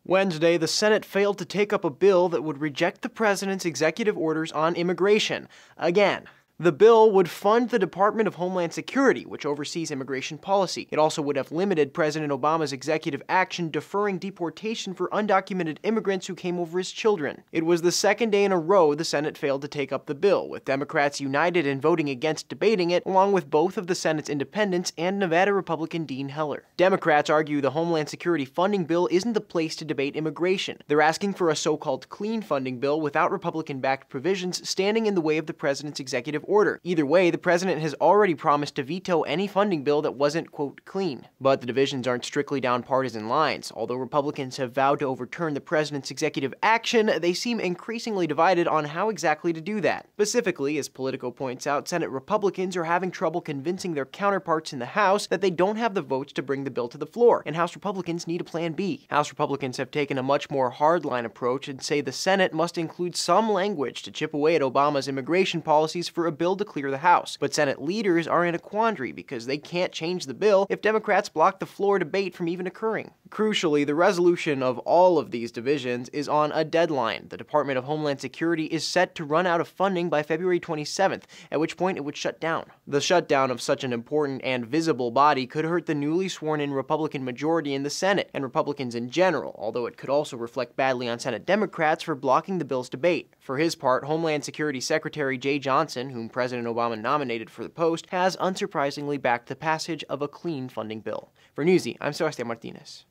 Wednesday, the Senate failed to take up a bill that would reject the president's executive orders on immigration. Again. The bill would fund the Department of Homeland Security, which oversees immigration policy. It also would have limited President Obama's executive action deferring deportation for undocumented immigrants who came over as children. It was the second day in a row the Senate failed to take up the bill, with Democrats united in voting against debating it, along with both of the Senate's independents and Nevada Republican Dean Heller. Democrats argue the Homeland Security funding bill isn't the place to debate immigration. They're asking for a so-called clean funding bill without Republican-backed provisions standing in the way of the president's executive order. Either way, the president has already promised to veto any funding bill that wasn't, quote, clean. But the divisions aren't strictly down partisan lines. Although Republicans have vowed to overturn the president's executive action, they seem increasingly divided on how exactly to do that. Specifically, as Politico points out, Senate Republicans are having trouble convincing their counterparts in the House that they don't have the votes to bring the bill to the floor, and House Republicans need a plan B. House Republicans have taken a much more hardline approach and say the Senate must include some language to chip away at Obama's immigration policies for a bill to clear the House. But Senate leaders are in a quandary because they can't change the bill if Democrats block the floor debate from even occurring. Crucially, the resolution of all of these divisions is on a deadline. The Department of Homeland Security is set to run out of funding by February 27th, at which point it would shut down. The shutdown of such an important and visible body could hurt the newly sworn-in Republican majority in the Senate, and Republicans in general, although it could also reflect badly on Senate Democrats for blocking the bill's debate. For his part, Homeland Security Secretary Jeh Johnson, whom President Obama nominated for the post, has unsurprisingly backed the passage of a clean funding bill. For Newsy, I'm Sebastian Martinez.